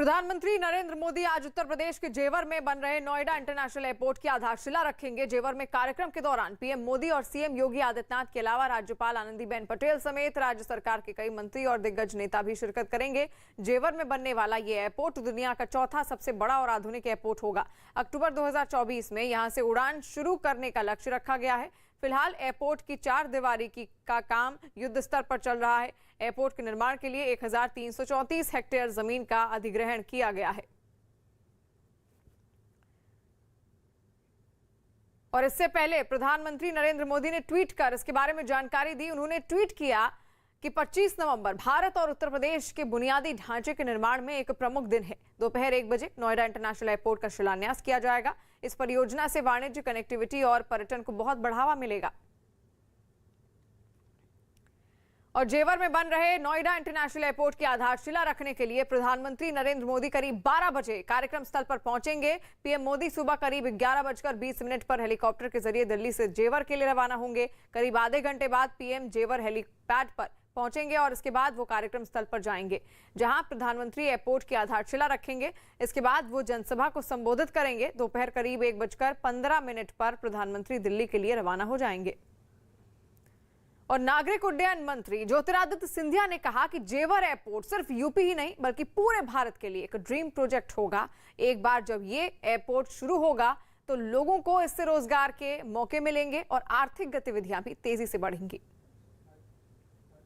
प्रधानमंत्री नरेंद्र मोदी आज उत्तर प्रदेश के जेवर में बन रहे नोएडा इंटरनेशनल एयरपोर्ट की आधारशिला रखेंगे। जेवर में कार्यक्रम के दौरान पीएम मोदी और सीएम योगी आदित्यनाथ के अलावा राज्यपाल आनंदीबेन पटेल समेत राज्य सरकार के कई मंत्री और दिग्गज नेता भी शिरकत करेंगे। जेवर में बनने वाला ये एयरपोर्ट दुनिया का चौथा सबसे बड़ा और आधुनिक एयरपोर्ट होगा। अक्टूबर 2024 में यहां से उड़ान शुरू करने का लक्ष्य रखा गया है। फिलहाल एयरपोर्ट की 4 दीवारी का काम युद्ध स्तर पर चल रहा है। एयरपोर्ट के निर्माण के लिए 1334 हेक्टेयर जमीन का अधिग्रहण किया गया है। और इससे पहले प्रधानमंत्री नरेंद्र मोदी ने ट्वीट कर इसके बारे में जानकारी दी। उन्होंने ट्वीट किया कि 25 नवंबर भारत और उत्तर प्रदेश के बुनियादी ढांचे के निर्माण में एक प्रमुख दिन है। दोपहर 1 बजे नोएडा इंटरनेशनल एयरपोर्ट का शिलान्यास किया जाएगा। इस परियोजना से वाणिज्य, कनेक्टिविटी और पर्यटन को बहुत बढ़ावा मिलेगा। और जेवर में बन रहे नोएडा इंटरनेशनल एयरपोर्ट की आधारशिला रखने के लिए प्रधानमंत्री नरेंद्र मोदी करीब 12 बजे कार्यक्रम स्थल पर पहुंचेंगे। पीएम मोदी सुबह करीब 11:20 पर हेलीकॉप्टर के जरिए दिल्ली से जेवर के लिए रवाना होंगे। करीब आधे घंटे बाद पीएम जेवर हेलीपैड पर पहुंचेंगे और इसके बाद वो कार्यक्रम स्थल पर जाएंगे, जहां प्रधानमंत्री एयरपोर्ट की आधारशिला रखेंगे। इसके बाद वो जनसभा को संबोधित करेंगे। दोपहर करीब 1:15 पर प्रधानमंत्री दिल्ली के लिए रवाना हो जाएंगे। और नागरिक उड्डयन मंत्री ज्योतिरादित्य सिंधिया ने कहा कि जेवर एयरपोर्ट सिर्फ यूपी ही नहीं बल्कि पूरे भारत के लिए एक ड्रीम प्रोजेक्ट होगा। एक बार जब ये एयरपोर्ट शुरू होगा तो लोगों को इससे रोजगार के मौके मिलेंगे और आर्थिक गतिविधियां भी तेजी से बढ़ेंगी।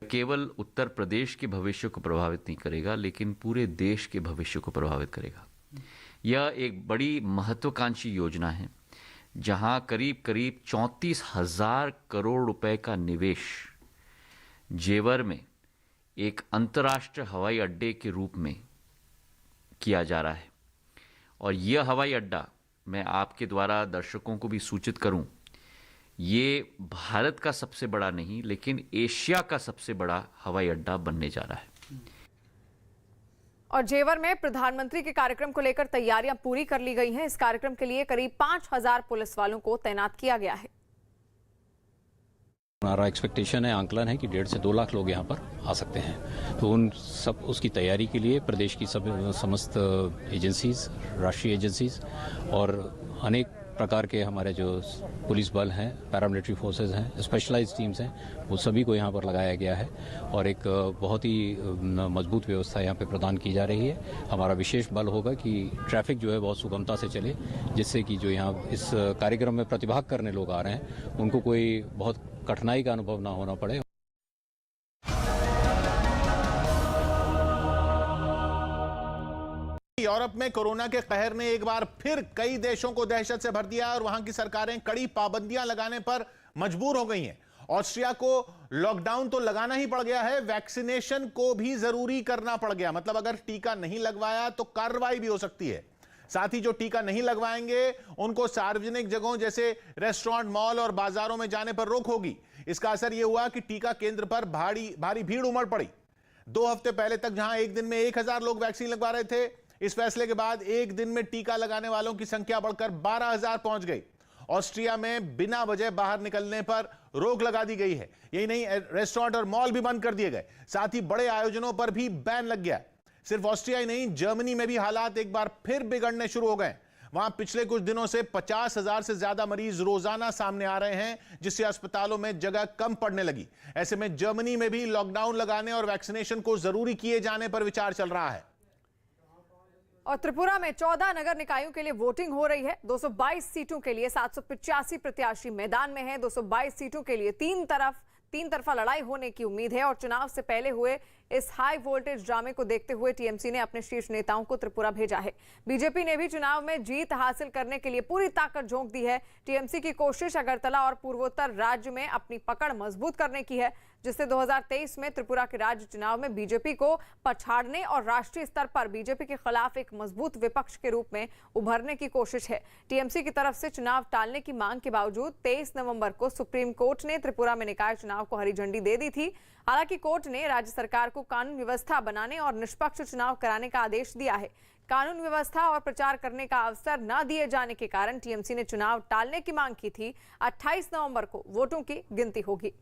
केवल उत्तर प्रदेश के भविष्य को प्रभावित नहीं करेगा, लेकिन पूरे देश के भविष्य को प्रभावित करेगा। यह एक बड़ी महत्वाकांक्षी योजना है, जहां करीब 34,000 करोड़ रुपए का निवेश जेवर में एक अंतर्राष्ट्रीय हवाई अड्डे के रूप में किया जा रहा है। और यह हवाई अड्डा, मैं आपके द्वारा दर्शकों को भी सूचित करूं, ये भारत का सबसे बड़ा नहीं लेकिन एशिया का सबसे बड़ा हवाई अड्डा बनने जा रहा है। और जेवर में प्रधानमंत्री के कार्यक्रम को लेकर तैयारियां पूरी कर ली गई हैं। इस कार्यक्रम के लिए करीब 5,000 पुलिस वालों को तैनात किया गया है। हमारा एक्सपेक्टेशन है, आंकलन है कि 1.5 से 2 लाख लोग यहाँ पर आ सकते हैं। तो उन सब उसकी तैयारी के लिए प्रदेश की समस्त एजेंसीज, राष्ट्रीय एजेंसीज और अनेक प्रकार के हमारे जो पुलिस बल हैं, पैरामिलिट्री फोर्सेज हैं, स्पेशलाइज्ड टीम्स हैं, वो सभी को यहाँ पर लगाया गया है और एक बहुत ही मजबूत व्यवस्था यहाँ पे प्रदान की जा रही है। हमारा विशेष बल होगा कि ट्रैफिक जो है बहुत सुगमता से चले, जिससे कि जो यहाँ इस कार्यक्रम में प्रतिभाग करने लोग आ रहे हैं उनको कोई बहुत कठिनाई का अनुभव ना होना पड़े। यूरोप में कोरोना के कहर ने एक बार फिर कई देशों को दहशत से भर दिया और वहां की सरकारें कड़ी पाबंदियां लगाने पर मजबूर हो गई हैं। ऑस्ट्रिया को लॉकडाउन तो लगाना ही पड़ गया है, वैक्सीनेशन को भी जरूरी करना पड़ गया। मतलब अगर टीका नहीं लगवाया तो कार्रवाई भी हो सकती है। साथ ही जो टीका नहीं लगवाएंगे उनको सार्वजनिक जगहों जैसे रेस्टोरेंट, मॉल और बाजारों में जाने पर रोक होगी। इसका असर यह हुआ कि टीका केंद्र पर भारी भीड़ उमड़ पड़ी। 2 हफ्ते पहले तक जहां एक दिन में 1,000 लोग वैक्सीन लगवा रहे थे, इस फैसले के बाद एक दिन में टीका लगाने वालों की संख्या बढ़कर 12,000 पहुंच गई। ऑस्ट्रिया में बिना वजह बाहर निकलने पर रोक लगा दी गई है। यही नहीं, रेस्टोरेंट और मॉल भी बंद कर दिए गए। साथ ही बड़े आयोजनों पर भी बैन लग गया। सिर्फ ऑस्ट्रिया ही नहीं, जर्मनी में भी हालात एक बार फिर बिगड़ने शुरू हो गए। वहां पिछले कुछ दिनों से 50,000 से ज्यादा मरीज रोजाना सामने आ रहे हैं, जिससे अस्पतालों में जगह कम पड़ने लगी। ऐसे में जर्मनी में भी लॉकडाउन लगाने और वैक्सीनेशन को जरूरी किए जाने पर विचार चल रहा है। और त्रिपुरा में 14 नगर निकायों के लिए वोटिंग हो रही है। 222 सीटों के लिए 785 प्रत्याशी मैदान में हैं। 222 सीटों के लिए तीन तरफा लड़ाई होने की उम्मीद है। और चुनाव से पहले हुए इस हाई वोल्टेज ड्रामे को देखते हुए टीएमसी ने अपने शीर्ष नेताओं को त्रिपुरा भेजा है। बीजेपी ने भी चुनाव में जीत हासिल करने के लिए पूरी ताकत झोंक दी है। टीएमसी की कोशिश अगरतला और पूर्वोत्तर राज्य में अपनी पकड़ मजबूत करने की है, जिससे 2023 में त्रिपुरा के राज्य चुनाव में बीजेपी को पछाड़ने और राष्ट्रीय स्तर पर बीजेपी के खिलाफ एक मजबूत विपक्ष के रूप में उभरने की कोशिश है। टीएमसी की तरफ से चुनाव टालने की मांग के बावजूद 23 नवंबर को सुप्रीम कोर्ट ने त्रिपुरा में निकाय चुनाव को हरी झंडी दे दी थी। हालांकि कोर्ट ने राज्य सरकार को कानून व्यवस्था बनाने और निष्पक्ष चुनाव कराने का आदेश दिया है। कानून व्यवस्था और प्रचार करने का अवसर न दिए जाने के कारण टीएमसी ने चुनाव टालने की मांग की थी। 28 नवंबर को वोटों की गिनती होगी।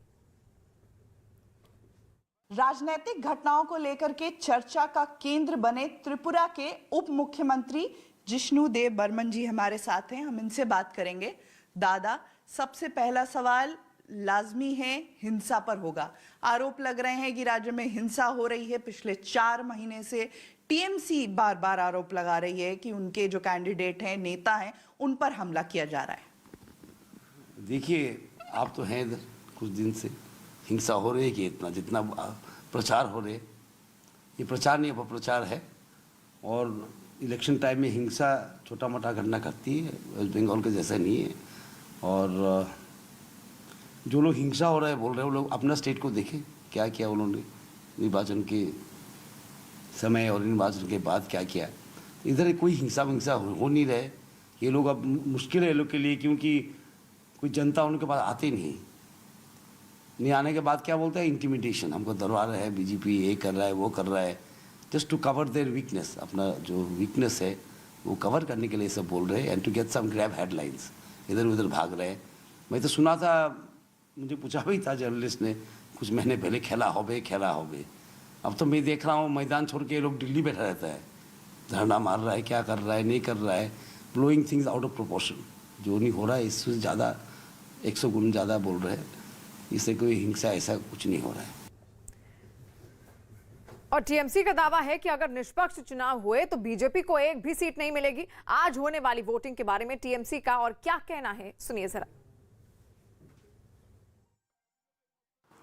राजनीतिक घटनाओं को लेकर के चर्चा का केंद्र बने त्रिपुरा के उप मुख्यमंत्री जिष्णु देव बर्मन जी हमारे साथ हैं। हम इनसे बात करेंगे। दादा, सबसे पहला सवाल लाजमी है हिंसा पर होगा। आरोप लग रहे हैं कि राज्य में हिंसा हो रही है। पिछले 4 महीने से टीएमसी बार बार आरोप लगा रही है कि उनके जो कैंडिडेट हैं, नेता हैं, उन पर हमला किया जा रहा है। देखिए, आप तो हैं इधर कुछ दिन से, हिंसा हो रही है कि इतना जितना प्रचार हो रहे, ये प्रचार नहीं अपप्रचार है। और इलेक्शन टाइम में हिंसा छोटा मोटा घटना घटती है, वेस्ट बंगाल के जैसा नहीं है। और जो लोग हिंसा हो रहा है बोल रहे हैं, वो लोग अपना स्टेट को देखें, क्या किया उन्होंने निर्वाचन के समय और निर्वाचन के बाद क्या किया। इधर कोई हिंसा हो नहीं रहे। ये लोग अब मुश्किल है लोग के लिए, क्योंकि कोई जनता उनके पास आते नहीं आने के बाद क्या बोलते हैं, इंटिमिडेशन, हमको डरवा रहा है, बीजेपी ये कर रहा है, वो कर रहा है, just to cover their weakness. अपना जो वीकनेस है वो कवर करने के लिए सब बोल रहे हैं, and to get some grab headlines. इधर उधर भाग रहे हैं। मैं तो सुना था, मुझे पूछा भी था जर्नलिस्ट ने कुछ महीने पहले, खेला होबे। अब तो मैं देख रहा हूँ मैदान छोड़ के लोग दिल्ली बैठा रहता है, धरना मार रहा है, क्या कर रहा है, नहीं कर रहा है, blowing things out of proportion. जो नहीं हो रहा है इससे ज़्यादा 100 गुना ज़्यादा बोल रहे हैं। इससे कोई हिंसा ऐसा कुछ नहीं हो रहा है। और टीएमसी का दावा है कि अगर निष्पक्ष चुनाव हुए तो बीजेपी को एक भी सीट नहीं मिलेगी। आज होने वाली वोटिंग के बारे में टीएमसी का और क्या कहना है, सुनिए जरा।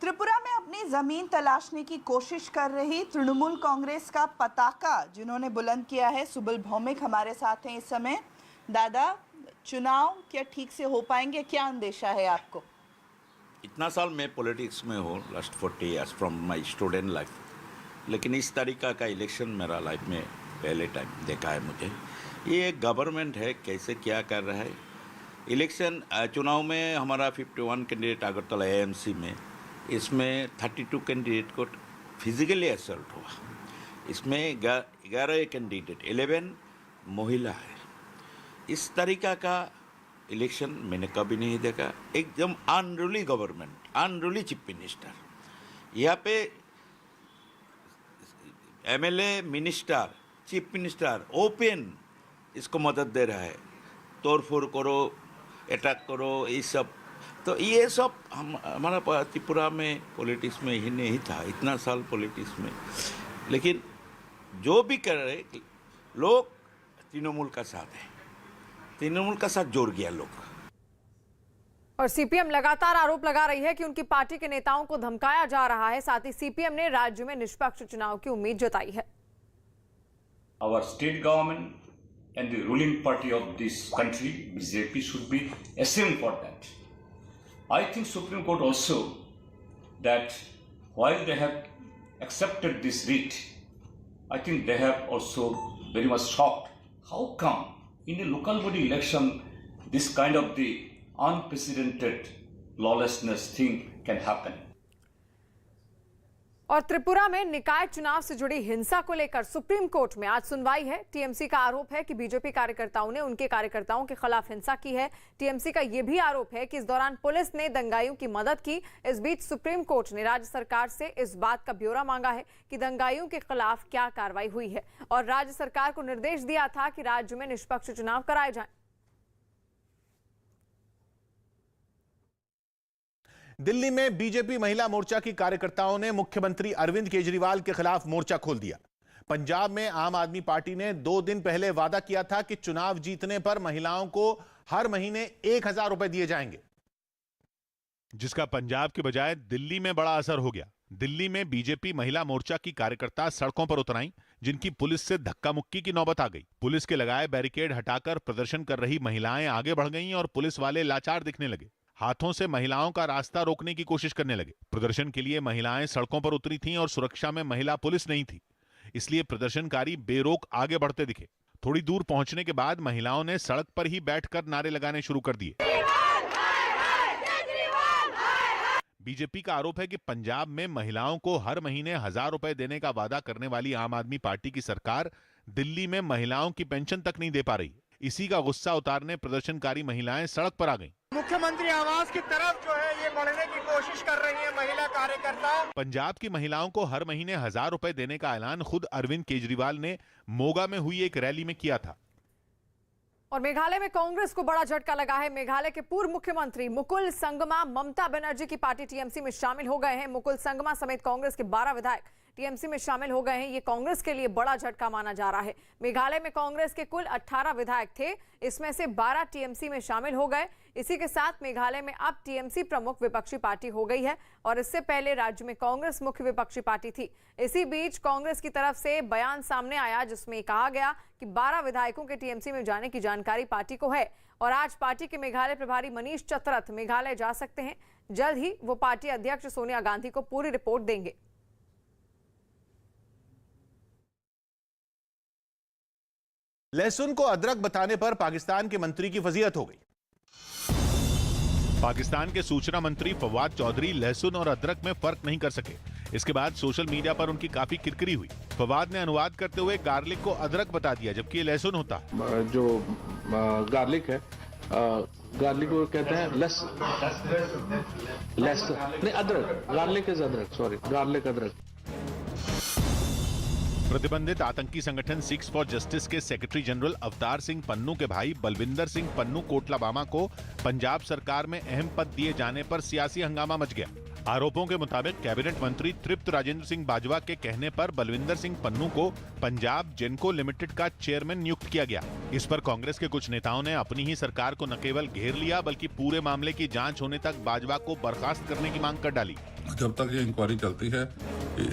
त्रिपुरा में अपनी जमीन तलाशने की कोशिश कर रही तृणमूल कांग्रेस का पताका जिन्होंने बुलंद किया है, सुबल भौमिक हमारे साथ हैं इस समय। दादा, चुनाव क्या ठीक से हो पाएंगे, क्या अंदेशा है आपको? इतना साल मैं पॉलिटिक्स में हूँ, last 40 years from my student life, लेकिन इस तरीका का इलेक्शन मेरा लाइफ में पहले टाइम देखा है मुझे। ये एक गवर्नमेंट है, कैसे क्या कर रहा है। इलेक्शन चुनाव में हमारा 51 कैंडिडेट अगरतला एएमसी में, इसमें 32 कैंडिडेट को फिजिकली असल्ट हुआ। इसमें 11 कैंडिडेट, 11 महिला है। इस तरीका का इलेक्शन मैंने कभी नहीं देखा। एकदम unruly government, unruly chief minister. यहाँ पे MLA, minister, chief minister open इसको मदद दे रहा है, तोड़फोड़ करो, अटैक करो, ये सब। तो ये सब हमारा त्रिपुरा में पॉलिटिक्स में ही नहीं था, इतना साल पॉलिटिक्स में। लेकिन जो भी कर रहे लोग तृणमूल का साथ है, तृणमूल का साथ जोड़ गया लोग। और सीपीएम लगातार आरोप लगा रही है कि उनकी पार्टी के नेताओं को धमकाया जा रहा है। साथ ही सीपीएम ने राज्य में निष्पक्ष चुनाव की उम्मीद जताई है। Our state government and the ruling party of this country, BJP, should be ashamed for that. I think Supreme Court also, that while they have accepted this writ, I think they have also very much shocked. How come in a local body election this kind of the unprecedented lawlessness thing can happen? और त्रिपुरा में निकाय चुनाव से जुड़ी हिंसा को लेकर supreme court में आज सुनवाई है। टीएमसी का आरोप है कि बीजेपी कार्यकर्ताओं ने उनके कार्यकर्ताओं के खिलाफ हिंसा की है। टीएमसी का यह भी आरोप है कि इस दौरान पुलिस ने दंगाइयों की मदद की। इस बीच सुप्रीम कोर्ट ने राज्य सरकार से इस बात का ब्यौरा मांगा है कि दंगाइयों के खिलाफ क्या कार्रवाई हुई है और राज्य सरकार को निर्देश दिया था कि राज्य में निष्पक्ष चुनाव कराए जाएं। दिल्ली में बीजेपी महिला मोर्चा की कार्यकर्ताओं ने मुख्यमंत्री अरविंद केजरीवाल के खिलाफ मोर्चा खोल दिया। पंजाब में आम आदमी पार्टी ने 2 दिन पहले वादा किया था कि चुनाव जीतने पर महिलाओं को हर महीने 1000 रुपए दिए जाएंगे, जिसका पंजाब के बजाय दिल्ली में बड़ा असर हो गया। दिल्ली में बीजेपी महिला मोर्चा की कार्यकर्ता सड़कों पर उतर आईं, जिनकी पुलिस से धक्का मुक्की की नौबत आ गई। पुलिस के लगाए बैरिकेड हटाकर प्रदर्शन कर रही महिलाएं आगे बढ़ गईं और पुलिस वाले लाचार दिखने लगे। हाथों से महिलाओं का रास्ता रोकने की कोशिश करने लगे। प्रदर्शन के लिए महिलाएं सड़कों पर उतरी थीं और सुरक्षा में महिला पुलिस नहीं थी, इसलिए प्रदर्शनकारी बेरोक आगे बढ़ते दिखे। थोड़ी दूर पहुंचने के बाद महिलाओं ने सड़क पर ही बैठकर नारे लगाने शुरू कर दिए। बीजेपी का आरोप है कि पंजाब में महिलाओं को हर महीने 1000 रुपए देने का वादा करने वाली आम आदमी पार्टी की सरकार दिल्ली में महिलाओं की पेंशन तक नहीं दे पा रही। इसी का गुस्सा उतारने प्रदर्शनकारी महिलाएं सड़क पर आ गईं। मुख्यमंत्री आवास की तरफ जो है ये बढ़ने की कोशिश कर रही है महिला कार्यकर्ता। पंजाब की महिलाओं को हर महीने 1000 रुपए देने का ऐलान खुद अरविंद केजरीवाल ने मोगा में हुई एक रैली में किया था। और मेघालय में कांग्रेस को बड़ा झटका लगा है। मेघालय के पूर्व मुख्यमंत्री मुकुल संगमा ममता बनर्जी की पार्टी टीएमसी में शामिल हो गए हैं। मुकुल संगमा समेत कांग्रेस के 12 विधायक टीएमसी में शामिल हो गए हैं। ये कांग्रेस के लिए बड़ा झटका माना जा रहा है। मेघालय में कांग्रेस के कुल 18 विधायक थे, इसमें से 12 टीएमसी में शामिल हो गए। इसी के साथ मेघालय में अब टीएमसी प्रमुख विपक्षी पार्टी हो गई है और इससे पहले राज्य में कांग्रेस मुख्य विपक्षी पार्टी थी। इसी बीच कांग्रेस की तरफ से बयान सामने आया जिसमें कहा गया कि 12 विधायकों के टीएमसी में जाने की जानकारी पार्टी को है और आज पार्टी के मेघालय प्रभारी मनीष चतरथ मेघालय जा सकते हैं। जल्द ही वो पार्टी अध्यक्ष सोनिया गांधी को पूरी रिपोर्ट देंगे। लहसुन को अदरक बताने पर पाकिस्तान के मंत्री की फजीहत हो गई। पाकिस्तान के सूचना मंत्री फवाद चौधरी लहसुन और अदरक में फर्क नहीं कर सके। इसके बाद सोशल मीडिया पर उनकी काफी किरकिरी हुई। फवाद ने अनुवाद करते हुए गार्लिक को अदरक बता दिया जबकि ये लहसुन होता है। जो गार्लिक है, गार्लिक को कहते हैं लेस नहीं अदरक, गार्लिक इज अदरक, सॉरी गार्लिक अदरक। प्रतिबंधित आतंकी संगठन सिक्स फॉर जस्टिस के सेक्रेटरी जनरल अवतार सिंह पन्नू के भाई बलविंदर सिंह पन्नू कोटलाबामा को पंजाब सरकार में अहम पद दिए जाने पर सियासी हंगामा मच गया। आरोपों के मुताबिक कैबिनेट मंत्री तृप्त राजेंद्र सिंह बाजवा के कहने पर बलविंदर सिंह पन्नू को पंजाब जेनको लिमिटेड का चेयरमैन नियुक्त किया गया। इस पर कांग्रेस के कुछ नेताओं ने अपनी ही सरकार को न केवल घेर लिया बल्कि पूरे मामले की जांच होने तक बाजवा को बर्खास्त करने की मांग कर डाली। जब तक ये इंक्वायरी चलती है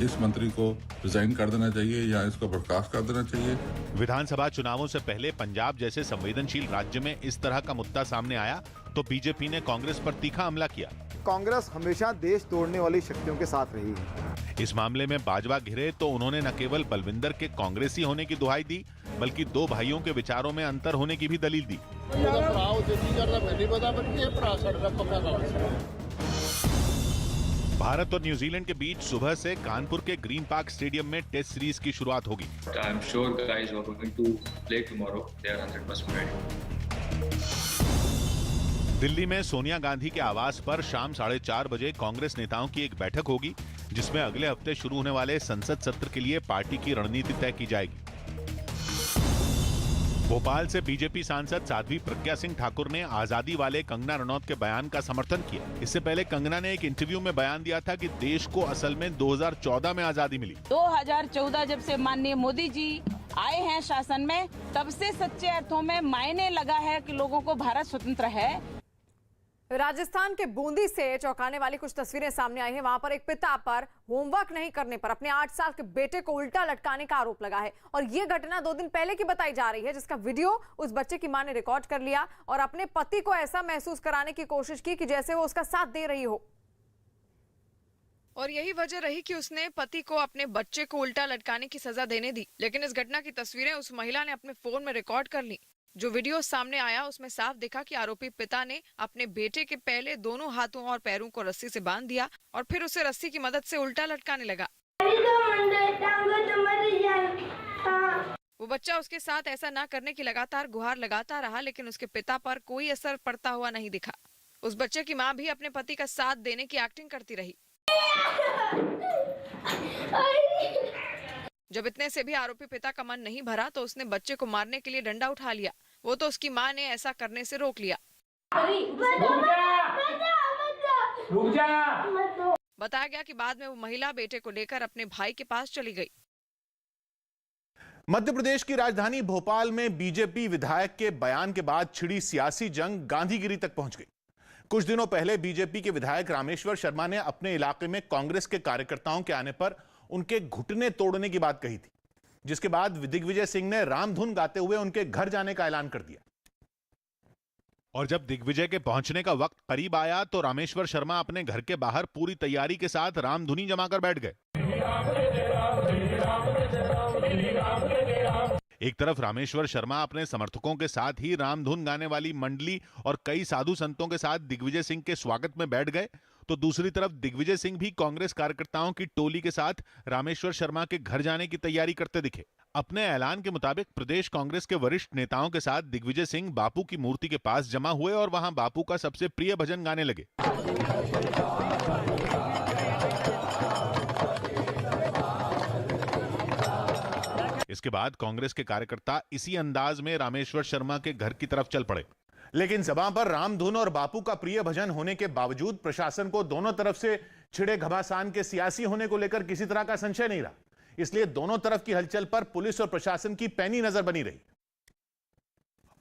इस मंत्री को रिजाइन कर देना चाहिए या इसको बर्खास्त कर देना चाहिए। विधानसभा चुनावों से पहले पंजाब जैसे संवेदनशील राज्य में इस तरह का मुद्दा सामने आया तो बीजेपी ने कांग्रेस पर तीखा हमला किया। कांग्रेस हमेशा देश तोड़ने वाली शक्तियों के साथ रही है। इस मामले में बाजवा घिरे तो उन्होंने न केवल बलविंदर के कांग्रेसी होने की दुहाई दी बल्कि दो भाइयों के विचारों में अंतर होने की भी दलील दी। भारत और न्यूजीलैंड के बीच सुबह से कानपुर के ग्रीन पार्क स्टेडियम में टेस्ट सीरीज की शुरुआत होगी। दिल्ली में सोनिया गांधी के आवास पर शाम 4:30 बजे कांग्रेस नेताओं की एक बैठक होगी जिसमें अगले हफ्ते शुरू होने वाले संसद सत्र के लिए पार्टी की रणनीति तय की जाएगी। भोपाल से बीजेपी सांसद साध्वी प्रज्ञा सिंह ठाकुर ने आजादी वाले कंगना रनौत के बयान का समर्थन किया। इससे पहले कंगना ने एक इंटरव्यू में बयान दिया था कि देश को असल में 2014 में आजादी मिली। 2014 जब से माननीय मोदी जी आए हैं शासन में तब से सच्चे अर्थों में मायने लगा है कि लोगों को भारत स्वतंत्र है। राजस्थान के बूंदी से चौंकाने वाली कुछ तस्वीरें सामने आई हैं। वहां पर एक पिता पर होमवर्क नहीं करने पर अपने 8 साल के बेटे को उल्टा लटकाने का आरोप लगा है और ये घटना 2 दिन पहले की बताई जा रही है जिसका वीडियो उस बच्चे की मां ने रिकॉर्ड कर लिया और अपने पति को ऐसा महसूस कराने की कोशिश की कि जैसे वो उसका साथ दे रही हो। और यही वजह रही कि उसने पति को अपने बच्चे को उल्टा लटकाने की सजा देने दी। लेकिन इस घटना की तस्वीरें उस महिला ने अपने फोन में रिकॉर्ड कर ली। जो वीडियो सामने आया उसमें साफ दिखा कि आरोपी पिता ने अपने बेटे के पहले दोनों हाथों और पैरों को रस्सी से बांध दिया और फिर उसे रस्सी की मदद से उल्टा लटकाने लगा। वो बच्चा उसके साथ ऐसा ना करने की लगातार गुहार लगाता रहा लेकिन उसके पिता पर कोई असर पड़ता हुआ नहीं दिखा। उस बच्चे की मां भी अपने पति का साथ देने की एक्टिंग करती रही। जब इतने से भी आरोपी पिता का मन नहीं भरा तो उसने बच्चे को मारने के लिए डंडा उठा लिया। वो तो उसकी मां ने ऐसा करने से रोक लिया। बताया गया कि बाद में वो महिला बेटे को लेकर अपने भाई के पास चली गई। मध्य प्रदेश की राजधानी भोपाल में बीजेपी विधायक के बयान के बाद छिड़ी सियासी जंग गांधीगिरी तक पहुंच गई। कुछ दिनों पहले बीजेपी के विधायक रामेश्वर शर्मा ने अपने इलाके में कांग्रेस के कार्यकर्ताओं के आने पर उनके घुटने तोड़ने की बात कही थी, जिसके बाद दिग्विजय सिंह ने रामधुन गाते हुए उनके घर जाने का ऐलान कर दिया। और जब दिग्विजय के पहुंचने का वक्त करीब आया तो रामेश्वर शर्मा अपने घर के बाहर पूरी तैयारी के साथ रामधुनी जमाकर बैठ गए। एक तरफ रामेश्वर शर्मा अपने समर्थकों के साथ ही रामधुन गाने वाली मंडली और कई साधु संतों के साथ दिग्विजय सिंह के स्वागत में बैठ गए तो दूसरी तरफ दिग्विजय सिंह भी कांग्रेस कार्यकर्ताओं की टोली के साथ रामेश्वर शर्मा के घर जाने की तैयारी करते दिखे। अपने ऐलान के मुताबिक प्रदेश कांग्रेस के वरिष्ठ नेताओं के साथ दिग्विजय सिंह बापू की मूर्ति के पास जमा हुए और वहां बापू का सबसे प्रिय भजन गाने लगे। इसके बाद कांग्रेस के कार्यकर्ता इसी अंदाज में रामेश्वर शर्मा के घर की तरफ चल पड़े। लेकिन सभा पर रामधुन और बापू का प्रिय भजन होने के बावजूद प्रशासन को दोनों तरफ से छिड़े घमासान के सियासी होने को लेकर किसी तरह का संशय नहीं रहा। इसलिए दोनों तरफ की हलचल पर पुलिस और प्रशासन की पैनी नजर बनी रही।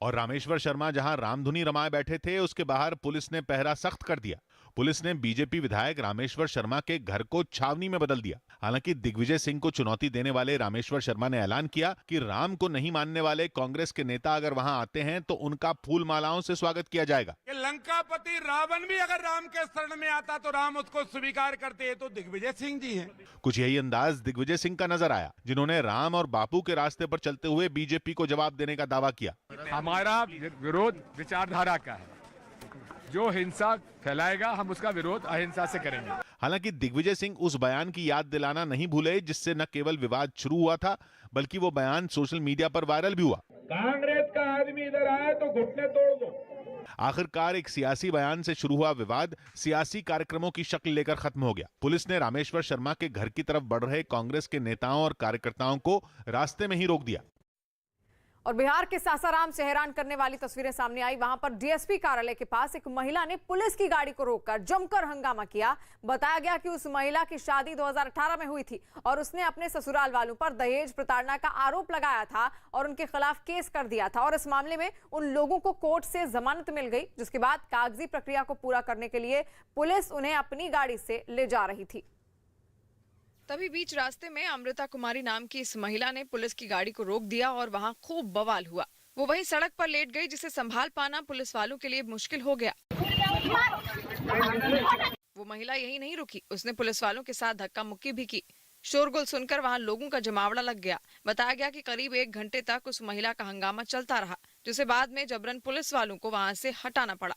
और रामेश्वर शर्मा जहां रामधुनी रमाए बैठे थे, उसके बाहर पुलिस ने पहरा सख्त कर दिया। पुलिस ने बीजेपी विधायक रामेश्वर शर्मा के घर को छावनी में बदल दिया। हालांकि दिग्विजय सिंह को चुनौती देने वाले रामेश्वर शर्मा ने ऐलान किया कि राम को नहीं मानने वाले कांग्रेस के नेता अगर वहां आते हैं तो उनका फूल मालाओं से स्वागत किया जाएगा। कि लंकापति रावण भी अगर राम के शरण में आता तो राम उसको स्वीकार करते हैं, तो दिग्विजय सिंह जी हैं। कुछ यही अंदाज दिग्विजय सिंह का नजर आया, जिन्होंने राम और बापू के रास्ते पर चलते हुए बीजेपी को जवाब देने का दावा किया। हमारा विरोध विचारधारा का है, जो हिंसा फैलाएगा हम उसका विरोध अहिंसा से करेंगे। हालांकि दिग्विजय सिंह उस बयान की याद दिलाना नहीं भूले जिससे न केवल विवाद शुरू हुआ था, बल्कि वो बयान सोशल मीडिया पर वायरल भी हुआ। कांग्रेस का आदमी इधर आए तो घुटने तोड़ दो। आखिरकार एक सियासी बयान से शुरू हुआ विवाद सियासी कार्यक्रमों की शक्ल लेकर खत्म हो गया। पुलिस ने रामेश्वर शर्मा के घर की तरफ बढ़ रहे कांग्रेस के नेताओं और कार्यकर्ताओं को रास्ते में ही रोक दिया। और बिहार के सासाराम से हैरान करने वाली तस्वीरें सामने आई। वहां पर डीएसपी कार्यालय के पास एक महिला ने पुलिस की गाड़ी को रोककर जमकर हंगामा किया। बताया गया कि उस महिला की शादी 2018 में हुई थी और उसने अपने ससुराल वालों पर दहेज प्रताड़ना का आरोप लगाया था और उनके खिलाफ केस कर दिया था। और इस मामले में उन लोगों को कोर्ट से जमानत मिल गई, जिसके बाद कागजी प्रक्रिया को पूरा करने के लिए पुलिस उन्हें अपनी गाड़ी से ले जा रही थी। तभी बीच रास्ते में अमृता कुमारी नाम की इस महिला ने पुलिस की गाड़ी को रोक दिया और वहां खूब बवाल हुआ। वो वहीं सड़क पर लेट गई, जिसे संभाल पाना पुलिस वालों के लिए मुश्किल हो गया। वो महिला यही नहीं रुकी, उसने पुलिस वालों के साथ धक्का मुक्की भी की। शोरगुल सुनकर वहां लोगों का जमावड़ा लग गया। बताया गया कि करीब 1 घंटे तक उस महिला का हंगामा चलता रहा, जिसे बाद में जबरन पुलिस वालों को वहां से हटाना पड़ा।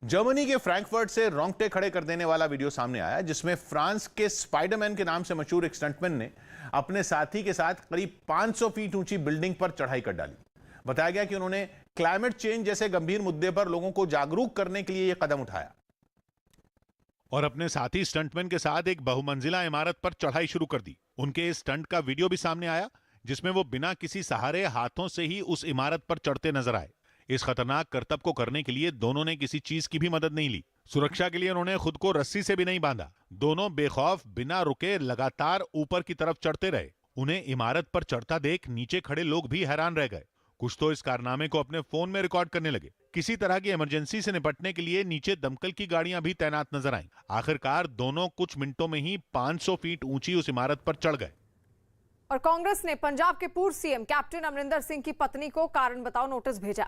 जर्मनी के फ्रैंकफर्ट से रोंगटे खड़े कर देने वाला वीडियो सामने आया, जिसमें फ्रांस के स्पाइडरमैन के नाम से मशहूर एक स्टंटमैन ने अपने साथी के साथ करीब 500 फीट ऊंची बिल्डिंग पर चढ़ाई कर डाली। बताया गया कि उन्होंने क्लाइमेट चेंज जैसे गंभीर मुद्दे पर लोगों को जागरूक करने के लिए यह कदम उठाया और अपने साथी स्टंटमैन के साथ एक बहुमंजिला इमारत पर चढ़ाई शुरू कर दी। उनके इस स्टंट का वीडियो भी सामने आया, जिसमें वो बिना किसी सहारे हाथों से ही उस इमारत पर चढ़ते नजर आए। इस खतरनाक करतब को करने के लिए दोनों ने किसी चीज की भी मदद नहीं ली। सुरक्षा के लिए उन्होंने खुद को रस्सी से भी नहीं बांधा। दोनों बेखौफ बिना रुके लगातार ऊपर की तरफ चढ़ते रहे। उन्हें इमारत पर चढ़ता देख नीचे खड़े लोग भी हैरान रह गए। कुछ तो इस कारनामे को अपने फोन में रिकॉर्ड करने लगे। किसी तरह की इमरजेंसी से निपटने के लिए नीचे दमकल की गाड़ियां भी तैनात नजर आईं। आखिरकार दोनों कुछ मिनटों में ही 500 फीट ऊंची उस इमारत पर चढ़ गए। और कांग्रेस ने पंजाब के पूर्व सीएम कैप्टन अमरिंदर सिंह की पत्नी को कारण बताओ नोटिस भेजा।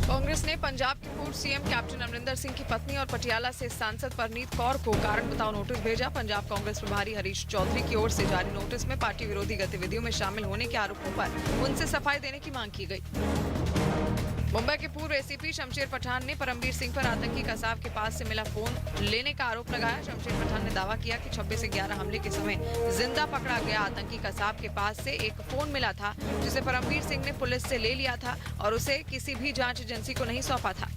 कांग्रेस ने पंजाब के पूर्व सीएम कैप्टन अमरिंदर सिंह की पत्नी और पटियाला से सांसद परनीत कौर को कारण बताओ नोटिस भेजा। पंजाब कांग्रेस प्रभारी हरीश चौधरी की ओर से जारी नोटिस में पार्टी विरोधी गतिविधियों में शामिल होने के आरोपों पर उनसे सफाई देने की मांग की गई। मुंबई के पूर्व एसीपी शमशेर पठान ने परमवीर सिंह पर आतंकी कसाब के पास से मिला फोन लेने का आरोप लगाया। शमशेर पठान ने दावा किया कि 26 से 11 हमले के समय जिंदा पकड़ा गया आतंकी कसाब के पास से एक फोन मिला था, जिसे परमवीर सिंह ने पुलिस से ले लिया था और उसे किसी भी जांच एजेंसी को नहीं सौंपा था।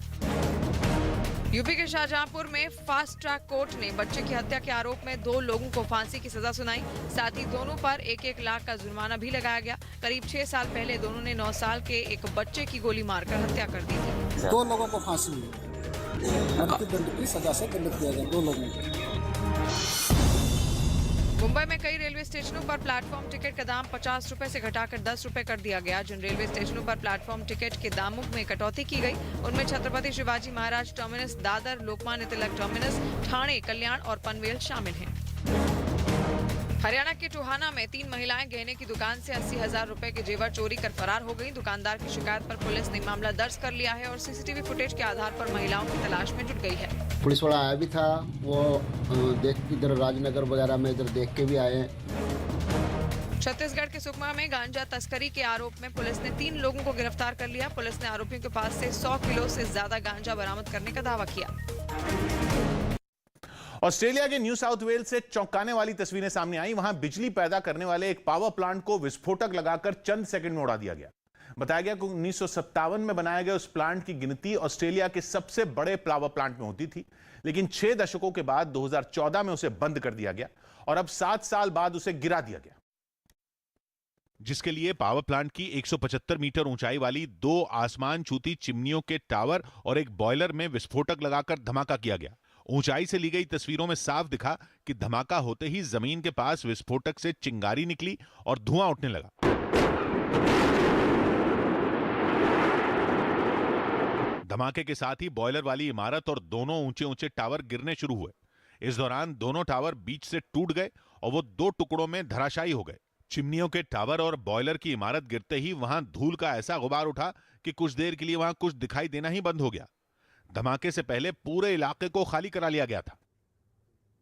यूपी के शाहजहांपुर में फास्ट ट्रैक कोर्ट ने बच्चे की हत्या के आरोप में 2 लोगों को फांसी की सजा सुनाई। साथ ही दोनों पर 1-1 लाख का जुर्माना भी लगाया गया। करीब 6 साल पहले दोनों ने 9 साल के एक बच्चे की गोली मारकर हत्या कर दी थी। 2 लोगों को फांसी हुई, मृत्युदंड की सजा से दंडित किया गया 2 लोगों को। मुंबई में कई रेलवे स्टेशनों पर प्लेटफॉर्म टिकट का दाम 50 रुपए से घटाकर 10 रुपए कर दिया गया। जिन रेलवे स्टेशनों पर प्लेटफॉर्म टिकट के दामों में कटौती की गई, उनमें छत्रपति शिवाजी महाराज टर्मिनस, दादर, लोकमान्य तिलक टर्मिनस, ठाणे, कल्याण और पनवेल शामिल हैं। हरियाणा के टोहाना में 3 महिलाएं गहने की दुकान से 80,000 रुपए के जेवर चोरी कर फरार हो गईं। दुकानदार की शिकायत पर पुलिस ने मामला दर्ज कर लिया है और सीसीटीवी फुटेज के आधार पर महिलाओं की तलाश में जुट गई है। पुलिस वाला आया भी था, वो देख इधर राजनगर वगैरह में इधर देख के भी आए। छत्तीसगढ़ के सुकमा में गांजा तस्करी के आरोप में पुलिस ने 3 लोगों को गिरफ्तार कर लिया। पुलिस ने आरोपियों के पास से 100 किलो से ज्यादा गांजा बरामद करने का दावा किया। ऑस्ट्रेलिया के न्यू साउथ वेल्स से चौंकाने वाली तस्वीरें सामने आई। वहां बिजली पैदा करने वाले एक पावर प्लांट को विस्फोटक लगाकर चंद सेकंड में उड़ा दिया गया। बताया गया कि 1957 में बनाया गया उस प्लांट की गिनती ऑस्ट्रेलिया के सबसे बड़े पावर प्लांट में होती थी, लेकिन 6 दशकों के बाद 2014 में उसे बंद कर दिया गया और अब 7 साल बाद उसे गिरा दिया गया, जिसके लिए पावर प्लांट की 175 मीटर ऊंचाई वाली 2 आसमान छूती चिमनियों के टावर और एक बॉयलर में विस्फोटक लगाकर धमाका किया गया। ऊंचाई से ली गई तस्वीरों में साफ दिखा कि धमाका होते ही जमीन के पास विस्फोटक से चिंगारी निकली और धुआं उठने लगा। धमाके के साथ ही बॉयलर वाली इमारत और दोनों ऊंचे ऊंचे टावर गिरने शुरू हुए। इस दौरान दोनों टावर बीच से टूट गए और वो 2 टुकड़ों में धराशायी हो गए। चिमनियों के टावर और बॉयलर की इमारत गिरते ही वहां धूल का ऐसा गुबार उठा कि कुछ देर के लिए वहां कुछ दिखाई देना ही बंद हो गया। धमाके से पहले पूरे इलाके को खाली करा लिया गया था।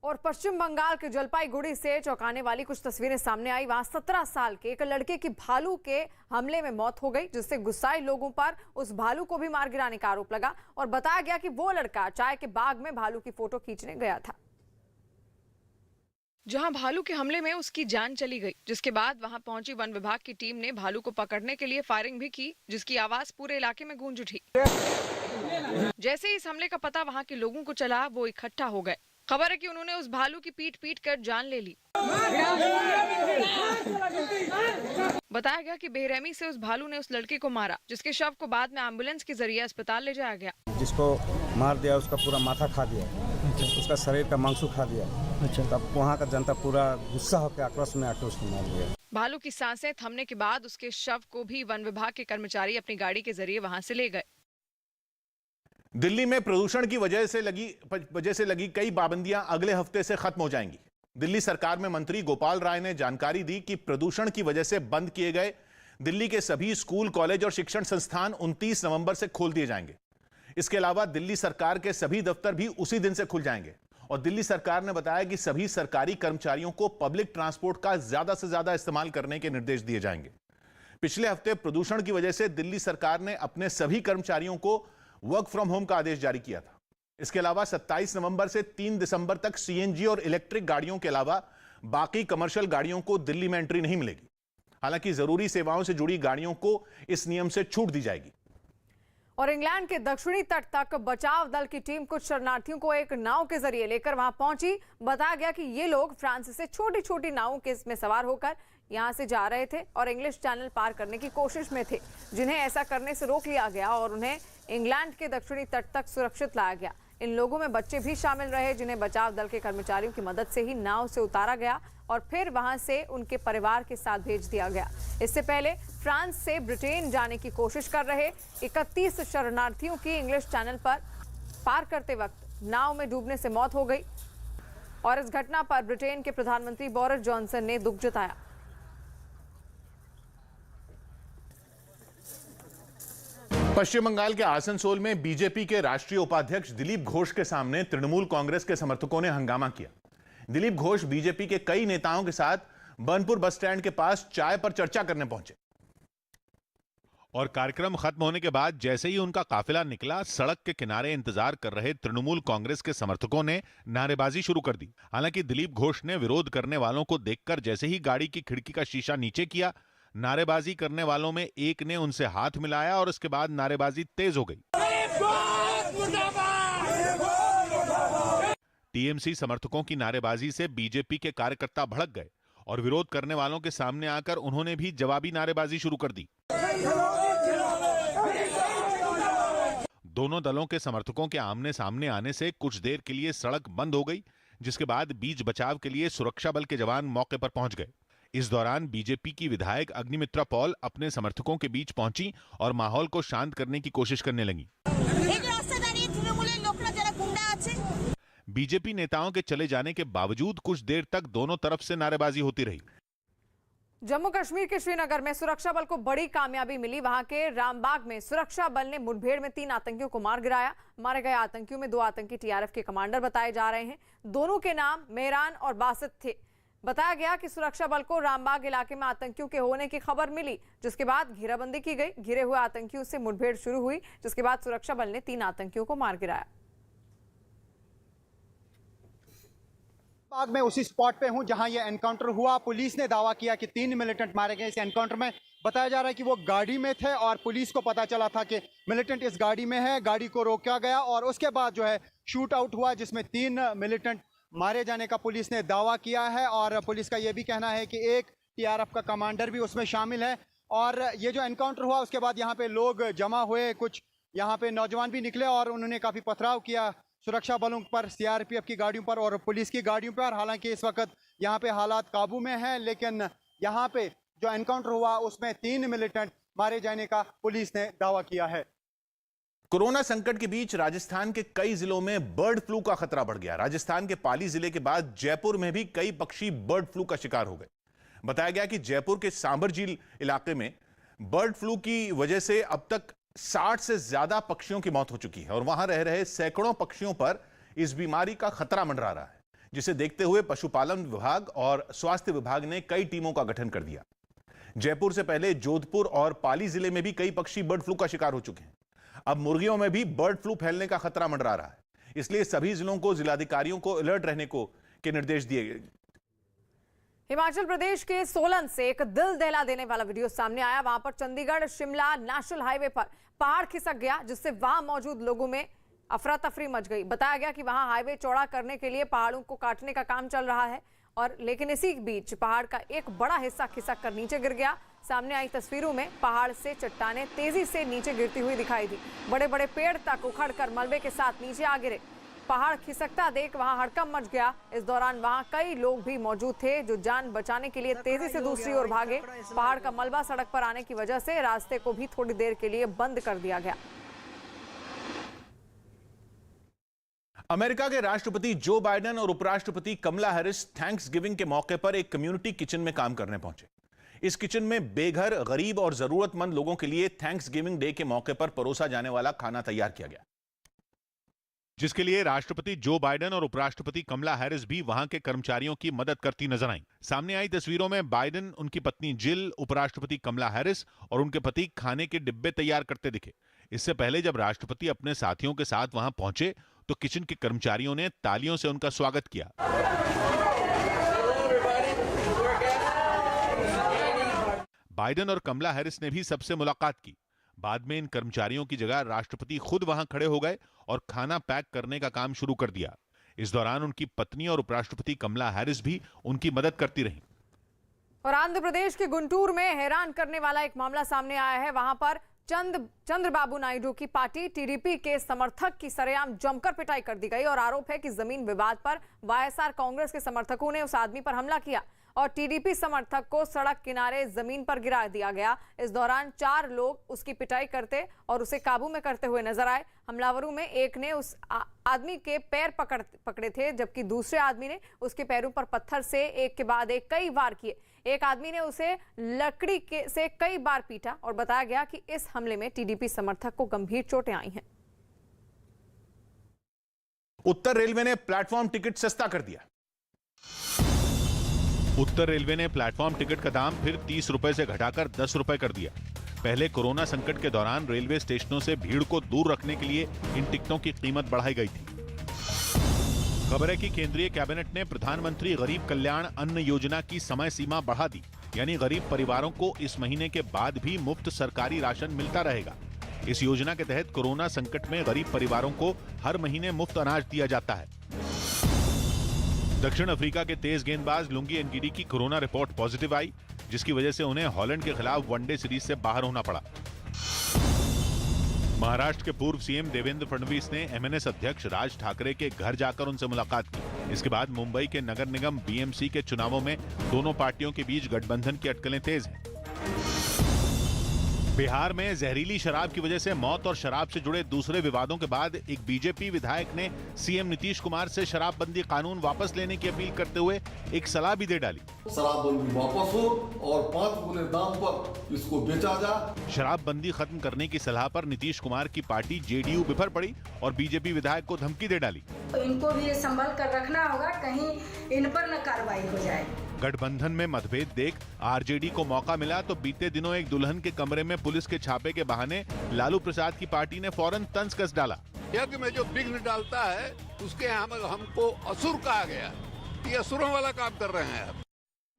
और पश्चिम बंगाल के जलपाईगुड़ी से चौंकाने वाली कुछ तस्वीरें सामने आई। वहां 17 साल के एक लड़के की भालू के हमले में मौत हो गई, जिससे गुस्साए लोगों पर उस भालू को भी मार गिराने का आरोप लगा और बताया गया कि वो लड़का चाय के बाग में भालू की फोटो खींचने गया था, जहां भालू के हमले में उसकी जान चली गई। जिसके बाद वहां पहुंची वन विभाग की टीम ने भालू को पकड़ने के लिए फायरिंग भी की, जिसकी आवाज पूरे इलाके में गूंज उठी। जैसे ही इस हमले का पता वहां के लोगों को चला, वो इकट्ठा हो गए। खबर है कि उन्होंने उस भालू की पीट कर जान ले ली। बताया गया कि बेरहमी से उस भालू ने उस लड़के को मारा, जिसके शव को बाद में एम्बुलेंस के जरिए अस्पताल ले जाया गया। जिसको मार दिया उसका पूरा माथा खा दिया, उसका शरीर का मांसू खा दिया। तब वहाँ का जनता पूरा गुस्सा होकर आक्रोश में आकर उसको मार दिया। भालू की सांसें थमने के बाद उसके शव को भी वन विभाग के कर्मचारी अपनी गाड़ी के जरिए वहां से ले गए। दिल्ली में प्रदूषण की वजह से लगी कई पाबंदियां अगले हफ्ते से खत्म हो जाएंगी। दिल्ली सरकार में मंत्री गोपाल राय ने जानकारी दी कि प्रदूषण की वजह से बंद किए गए दिल्ली के सभी स्कूल, कॉलेज और शिक्षण संस्थान 29 नवंबर से खोल दिए जाएंगे। इसके अलावा दिल्ली सरकार के सभी दफ्तर भी उसी दिन से खुल जाएंगे और दिल्ली सरकार ने बताया कि सभी सरकारी कर्मचारियों को पब्लिक ट्रांसपोर्ट का ज्यादा से ज्यादा इस्तेमाल करने के निर्देश दिए जाएंगे। पिछले हफ्ते प्रदूषण की वजह से दिल्ली सरकार ने अपने सभी कर्मचारियों को वर्क फ्रॉम होम का आदेश जारी किया था। इसके अलावा 27 नवंबर से 3 दिसंबर तक सीएनजी और इलेक्ट्रिक गाड़ियों के अलावा बाकी कमर्शियल गाड़ियों को दिल्ली में एंट्री नहीं मिलेगी। हालांकि जरूरी सेवाओं से जुड़ी गाड़ियों को इस नियम से छूट दी जाएगी। और इंग्लैंड के दक्षिणी तट तक बचाव दल की टीम कुछ शरणार्थियों को एक नाव के जरिए लेकर वहां पहुंची। बताया गया कि ये लोग फ्रांस से छोटी छोटी नावों के में सवार होकर यहां से जा रहे थे और इंग्लिश चैनल पार करने की कोशिश में थे, जिन्हें ऐसा करने से रोक लिया गया और उन्हें इंग्लैंड के दक्षिणी तट तक सुरक्षित लाया गया। इन लोगों में बच्चे भी शामिल रहे, जिन्हें बचाव दल के कर्मचारियों की मदद से ही नाव से उतारा गया और फिर वहां से उनके परिवार के साथ भेज दिया गया। इससे पहले फ्रांस से ब्रिटेन जाने की कोशिश कर रहे 31 शरणार्थियों की इंग्लिश चैनल पर पार करते वक्त नाव में डूबने से मौत हो गई और इस घटना पर ब्रिटेन के प्रधानमंत्री बोरिस जॉनसन ने दुख जताया। पश्चिम बंगाल के आसनसोल में बीजेपी के राष्ट्रीय उपाध्यक्ष दिलीप घोष के सामने तृणमूल कांग्रेस के समर्थकों ने हंगामा किया। दिलीप घोष बीजेपी के कई नेताओं के साथ बर्नपुर बस स्टैंड के पास चाय पर चर्चा करने पहुंचे और कार्यक्रम खत्म होने के बाद जैसे ही उनका काफिला निकला, सड़क के किनारे इंतजार कर रहे तृणमूल कांग्रेस के समर्थकों ने नारेबाजी शुरू कर दी। हालांकि दिलीप घोष ने विरोध करने वालों को देखकर जैसे ही गाड़ी की खिड़की का शीशा नीचे किया, नारेबाजी करने वालों में एक ने उनसे हाथ मिलाया और उसके बाद नारेबाजी तेज हो गई। टीएमसी समर्थकों की नारेबाजी से बीजेपी के कार्यकर्ता भड़क गए और विरोध करने वालों के सामने आकर उन्होंने भी जवाबी नारेबाजी शुरू कर दी। दोनों दलों के समर्थकों के आमने सामने आने से कुछ देर के लिए सड़क बंद हो गई, जिसके बाद बीच बचाव के लिए सुरक्षा बल के जवान मौके पर पहुंच गए। इस दौरान बीजेपी की विधायक अग्निमित्रा पॉल अपने समर्थकों के बीच पहुंची और माहौल को शांत करने की कोशिश करने लगी। बीजेपी नेताओं के चले जाने के बावजूद कुछ देर तक दोनों तरफ से नारेबाजी होती रही। जम्मू कश्मीर के श्रीनगर में सुरक्षा बल को बड़ी कामयाबी मिली। वहां के रामबाग में सुरक्षा बल ने मुठभेड़ में 3 आतंकियों को मार गिराया। मारे गए आतंकियों में 2 आतंकी टीआरएफ के कमांडर बताए जा रहे हैं। दोनों के नाम मेहरान और बासित थे। बताया गया कि सुरक्षा बल को रामबाग इलाके में आतंकियों के होने की खबर मिली, जिसके बाद घेराबंदी की गई। घिरे हुए आतंकियों से मुठभेड़ शुरू हुई, जिसके बाद सुरक्षा बल ने 3 आतंकियों को मार गिराया। बाग में उसी स्पॉट पे हूं जहां ये एनकाउंटर हुआ। पुलिस ने दावा किया कि 3 मिलिटेंट मारे गए इस एनकाउंटर में। बताया जा रहा है कि वो गाड़ी में थे और पुलिस को पता चला था कि मिलिटेंट इस गाड़ी में है। गाड़ी को रोका गया और उसके बाद जो है शूट आउट हुआ, जिसमें 3 मिलिटेंट मारे जाने का पुलिस ने दावा किया है। और पुलिस का ये भी कहना है कि एक TRF का कमांडर भी उसमें शामिल है। और ये जो एनकाउंटर हुआ उसके बाद यहाँ पे लोग जमा हुए, कुछ यहाँ पे नौजवान भी निकले और उन्होंने काफ़ी पथराव किया सुरक्षा बलों पर, CRPF की गाड़ियों पर और पुलिस की गाड़ियों पर। हालांकि इस वक्त यहाँ पे हालात काबू में हैं, लेकिन यहाँ पे जो एनकाउंटर हुआ उसमें 3 मिलिटेंट मारे जाने का पुलिस ने दावा किया है। कोरोना संकट के बीच राजस्थान के कई जिलों में बर्ड फ्लू का खतरा बढ़ गया। राजस्थान के पाली जिले के बाद जयपुर में भी कई पक्षी बर्ड फ्लू का शिकार हो गए। बताया गया कि जयपुर के सांबर झील इलाके में बर्ड फ्लू की वजह से अब तक 60 से ज्यादा पक्षियों की मौत हो चुकी है और वहां रह रहे सैकड़ों पक्षियों पर इस बीमारी का खतरा मंडरा रहा है, जिसे देखते हुए पशुपालन विभाग और स्वास्थ्य विभाग ने कई टीमों का गठन कर दिया। जयपुर से पहले जोधपुर और पाली जिले में भी कई पक्षी बर्ड फ्लू का शिकार हो चुके हैं। अब मुर्गियों में भी बर्ड फ्लू फैलने का खतरा मंडरा रहा है, इसलिए सभी जिलों को जिलाधिकारियों को अलर्ट रहने के निर्देश दिए गए। हिमाचल प्रदेश के सोलन से एक दिल दहला देने वाला वीडियो सामने आया। वहां पर चंडीगढ़ शिमला नेशनल हाईवे पर पहाड़ खिसक गया, जिससे वहां मौजूद लोगों में अफरा तफरी मच गई। बताया गया कि वहां हाईवे चौड़ा करने के लिए पहाड़ों को काटने का काम चल रहा है और लेकिन इसी बीच पहाड़ का एक बड़ा हिस्सा खिसक कर नीचे गिर गया। सामने आई तस्वीरों में पहाड़ से चट्टानें तेजी से नीचे गिरती हुई दिखाई दी। बड़े बड़े पेड़ तक उखड़कर मलबे के साथ नीचे आ गिरे। पहाड़ खिसकता देख वहां हड़कंप मच गया। इस दौरान वहां कई लोग भी मौजूद थे जो जान बचाने के लिए तेजी से दूसरी ओर भागे। पहाड़ का मलबा सड़क पर आने की वजह से रास्ते को भी थोड़ी देर के लिए बंद कर दिया गया। अमेरिका के राष्ट्रपति जो बाइडेन और उपराष्ट्रपति कमला हैरिस थैंक्स गिविंग के मौके पर एक कम्युनिटी किचन में काम करने पहुंचे। इस किचन में बेघर, गरीब और जरूरतमंद लोगों के लिए थैंक्स गिविंग डे के मौके पर परोसा जाने वाला खाना तैयार किया गया, जिसके लिए राष्ट्रपति जो बाइडेन और उपराष्ट्रपति कमला हैरिस भी वहां के कर्मचारियों की मदद करती नजर आईं। सामने आई तस्वीरों में बाइडेन, उनकी पत्नी जिल, उपराष्ट्रपति कमला हैरिस और उनके पति खाने के डिब्बे तैयार करते दिखे। इससे पहले जब राष्ट्रपति अपने साथियों के साथ वहां पहुंचे तो किचन के कर्मचारियों ने तालियों से उनका स्वागत किया। बाइडेन और कमला हैरिस ने भी सबसे मुलाकात की। बाद में इन कर्मचारियों की जगह राष्ट्रपति खुद वहां खड़े हो गए और खाना पैक करने का काम शुरू कर दिया। इस दौरान उनकी पत्नी और उपराष्ट्रपति कमला हैरिस भी उनकी मदद करती रहीं। और आंध्र प्रदेश के गुंटूर में हैरान करने वाला एक मामला सामने आया है। वहां पर चंद्रबाबू नायडू की पार्टी टीडीपी के समर्थक की सरेआम जमकर पिटाई कर दी गई और आरोप है कि जमीन विवाद पर वाईएसआर कांग्रेस के समर्थकों ने उस आदमी पर हमला किया और टीडीपी समर्थक को सड़क किनारे जमीन पर गिरा दिया गया। इस दौरान 4 लोग उसकी पिटाई करते और उसे काबू में करते हुए नजर आए। हमलावरों में एक ने उस आदमी के पैर पकड़े थे, जबकि दूसरे आदमी ने उसके पैरों पर पत्थर से एक के बाद एक कई वार किए। एक आदमी ने उसे लकड़ी से कई बार पीटा और बताया गया कि इस हमले में टीडीपी समर्थक को गंभीर चोटें आई हैं। उत्तर रेलवे ने प्लेटफॉर्म टिकट सस्ता कर दिया। उत्तर रेलवे ने प्लेटफॉर्म टिकट का दाम फिर 30 रुपए से घटाकर 10 रुपए कर दिया। पहले कोरोना संकट के दौरान रेलवे स्टेशनों से भीड़ को दूर रखने के लिए इन टिकटों की कीमत बढ़ाई गई थी। खबर है कि केंद्रीय कैबिनेट ने प्रधानमंत्री गरीब कल्याण अन्न योजना की समय सीमा बढ़ा दी, यानी गरीब परिवारों को इस महीने के बाद भी मुफ्त सरकारी राशन मिलता रहेगा। इस योजना के तहत कोरोना संकट में गरीब परिवारों को हर महीने मुफ्त अनाज दिया जाता है। दक्षिण अफ्रीका के तेज गेंदबाज लुंगी एनगिडी की कोरोना रिपोर्ट पॉजिटिव आई, जिसकी वजह से उन्हें हॉलैंड के खिलाफ वनडे सीरीज से बाहर होना पड़ा। महाराष्ट्र के पूर्व सीएम देवेंद्र फडणवीस ने एमएनएस अध्यक्ष राज ठाकरे के घर जाकर उनसे मुलाकात की। इसके बाद मुंबई के नगर निगम बीएमसी के चुनावों में दोनों पार्टियों के बीच गठबंधन की अटकलें तेज हैं। बिहार में जहरीली शराब की वजह से मौत और शराब से जुड़े दूसरे विवादों के बाद एक बीजेपी विधायक ने सीएम नीतीश कुमार से शराबबंदी कानून वापस लेने की अपील करते हुए एक सलाह भी दे डाली। शराबबंदी वापस हो और 5 गुने दाम पर इसको बेचा जा। शराबबंदी खत्म करने की सलाह पर नीतीश कुमार की पार्टी जेडीयू बिफर पड़ी और बीजेपी विधायक को धमकी दे डाली। तो इनको भी ये संभल कर रखना होगा, कहीं इन पर न कार्रवाई हो जाए। गठबंधन में मतभेद देख आरजेडी को मौका मिला तो बीते दिनों एक दुल्हन के कमरे में पुलिस के छापे के बहाने लालू प्रसाद की पार्टी ने फौरन तंज कस डाला। यज्ञ में जो विघ्न डालता है उसके यहाँ हमको असुर कहा गया। ये असुरों वाला काम कर रहे हैं।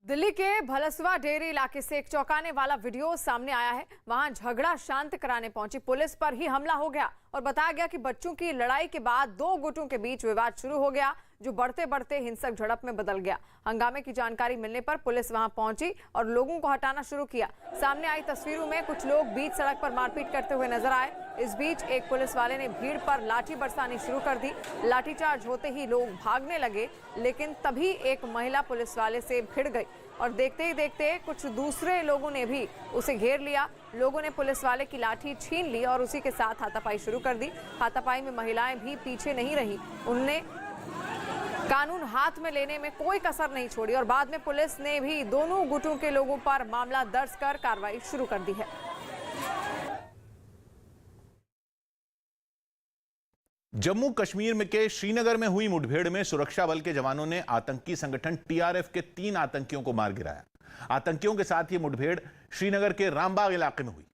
दिल्ली के भलसवा डेयरी इलाके से एक चौंकाने वाला वीडियो सामने आया है। वहां झगड़ा शांत कराने पहुंची पुलिस पर ही हमला हो गया और बताया गया कि बच्चों की लड़ाई के बाद दो गुटों के बीच विवाद शुरू हो गया, जो बढ़ते बढ़ते हिंसक झड़प में बदल गया। हंगामे की जानकारी मिलने पर पुलिस वहां पहुंची और लोगों को हटाना शुरू किया। सामने आई तस्वीरों में कुछ लोग बीच सड़क पर मारपीट करते हुए नजर आए। इस बीच एक पुलिस वाले ने भीड़ पर लाठी बरसानी शुरू कर दी। लाठीचार्ज होते ही लोग भागने लगे, लेकिन तभी एक महिला पुलिस वाले से भिड़ गई और देखते ही देखते कुछ दूसरे लोगों ने भी उसे घेर लिया। लोगों ने पुलिस वाले की लाठी छीन ली और उसी के साथ हाथापाई शुरू कर दी। हाथापाई में महिलाएं भी पीछे नहीं रही, उनने कानून हाथ में लेने में कोई कसर नहीं छोड़ी और बाद में पुलिस ने भी दोनों गुटों के लोगों पर मामला दर्ज कर कार्रवाई शुरू कर दी है। जम्मू कश्मीर में के श्रीनगर में हुई मुठभेड़ में सुरक्षा बल के जवानों ने आतंकी संगठन टीआरएफ के 3 आतंकियों को मार गिराया। आतंकियों के साथ ये मुठभेड़ श्रीनगर के रामबाग इलाके में हुई,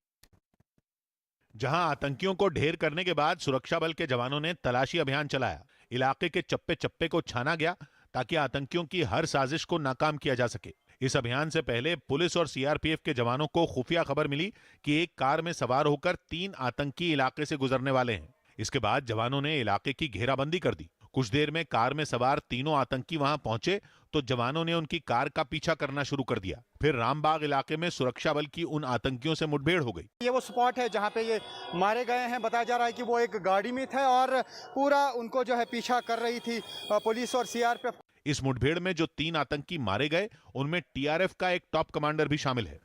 जहां आतंकियों को ढेर करने के बाद सुरक्षा बल के जवानों ने तलाशी अभियान चलाया। इलाके के चप्पे चप्पे को छाना गया ताकि आतंकियों की हर साजिश को नाकाम किया जा सके। इस अभियान से पहले पुलिस और सीआरपीएफ के जवानों को खुफिया खबर मिली कि एक कार में सवार होकर 3 आतंकी इलाके से गुजरने वाले हैं। इसके बाद जवानों ने इलाके की घेराबंदी कर दी। कुछ देर में कार में सवार तीनों आतंकी वहां पहुंचे तो जवानों ने उनकी कार का पीछा करना शुरू कर दिया। फिर रामबाग इलाके में सुरक्षा बल की उन आतंकियों से मुठभेड़ हो गई। ये वो स्पॉट है जहां पे ये मारे गए हैं। बताया जा रहा है कि वो एक गाड़ी में थे और पूरा उनको जो है पीछा कर रही थी पुलिस और सीआरपीएफ। इस मुठभेड़ में जो 3 आतंकी मारे गए उनमें टीआरएफ का एक टॉप कमांडर भी शामिल है।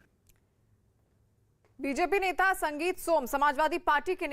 बीजेपी नेता संगीत सोम समाजवादी पार्टी के